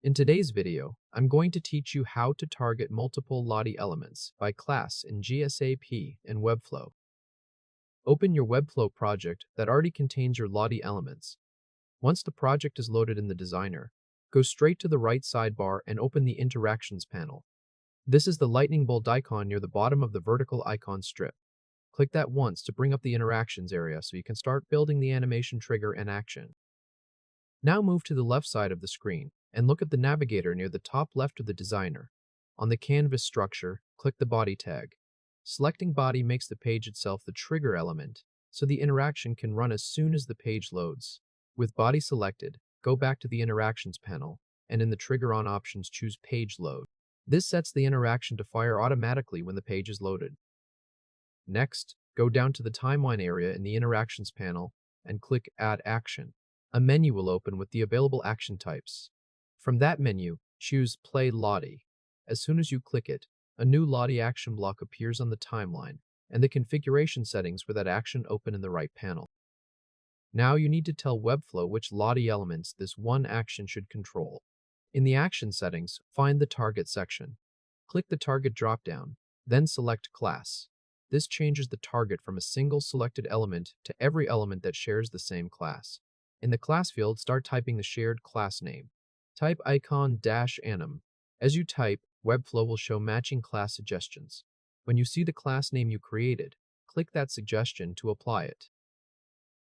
In today's video, I'm going to teach you how to target multiple Lottie elements by class in GSAP and Webflow. Open your Webflow project that already contains your Lottie elements. Once the project is loaded in the designer, go straight to the right sidebar and open the Interactions panel. This is the lightning bolt icon near the bottom of the vertical icon strip. Click that once to bring up the Interactions area so you can start building the animation trigger and action. Now move to the left side of the screen and look at the navigator near the top left of the designer. On the canvas structure, click the body tag. Selecting body makes the page itself the trigger element, so the interaction can run as soon as the page loads. With body selected, go back to the Interactions panel, and in the Trigger On options choose Page Load. This sets the interaction to fire automatically when the page is loaded. Next, go down to the Timeline area in the Interactions panel and click Add Action. A menu will open with the available action types. From that menu, choose Play Lottie. As soon as you click it, a new Lottie action block appears on the timeline, and the configuration settings for that action open in the right panel. Now you need to tell Webflow which Lottie elements this one action should control. In the action settings, find the Target section. Click the Target dropdown, then select Class. This changes the target from a single selected element to every element that shares the same class. In the class field, start typing the shared class name. Type icon-anim. As you type, Webflow will show matching class suggestions. When you see the class name you created, click that suggestion to apply it.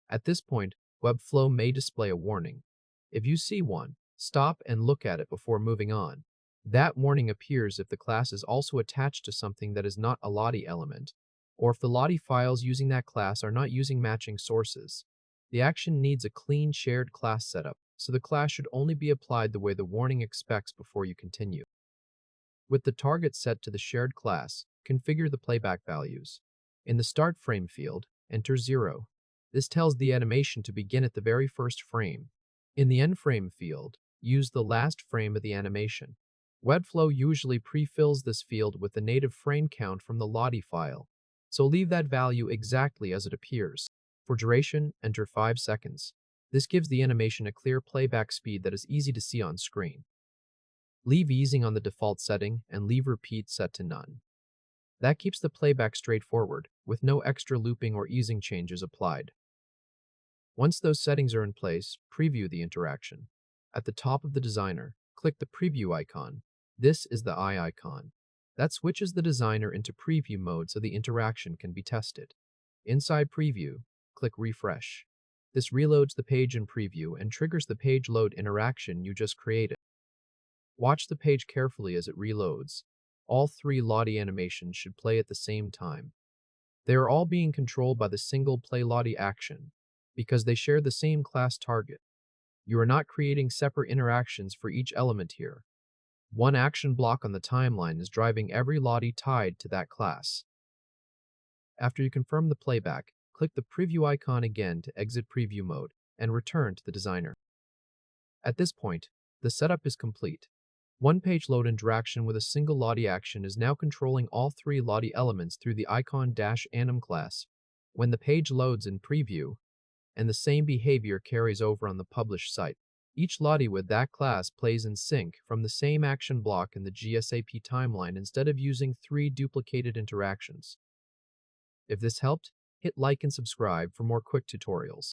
At this point, Webflow may display a warning. If you see one, stop and look at it before moving on. That warning appears if the class is also attached to something that is not a Lottie element, or if the Lottie files using that class are not using matching sources. The action needs a clean shared class setup, so the class should only be applied the way the warning expects before you continue. With the target set to the shared class, configure the playback values. In the Start Frame field, enter 0. This tells the animation to begin at the very first frame. In the End Frame field, use the last frame of the animation. Webflow usually pre-fills this field with the native frame count from the Lottie file, so leave that value exactly as it appears. For duration, enter 5 seconds. This gives the animation a clear playback speed that is easy to see on screen. Leave easing on the default setting and leave repeat set to none. That keeps the playback straightforward, with no extra looping or easing changes applied. Once those settings are in place, preview the interaction. At the top of the designer, click the preview icon. This is the eye icon. That switches the designer into preview mode so the interaction can be tested. Inside preview, click refresh. This reloads the page in preview and triggers the page load interaction you just created. Watch the page carefully as it reloads. All 3 Lottie animations should play at the same time. They are all being controlled by the single Play Lottie action, because they share the same class target. You are not creating separate interactions for each element here. One action block on the timeline is driving every Lottie tied to that class. After you confirm the playback, click the preview icon again to exit preview mode and return to the designer. At this point, the setup is complete. One page load interaction with a single Lottie action is now controlling all 3 Lottie elements through the icon-anim class when the page loads in preview, and the same behavior carries over on the published site. Each Lottie with that class plays in sync from the same action block in the GSAP timeline instead of using 3 duplicated interactions. If this helped, hit like and subscribe for more quick tutorials.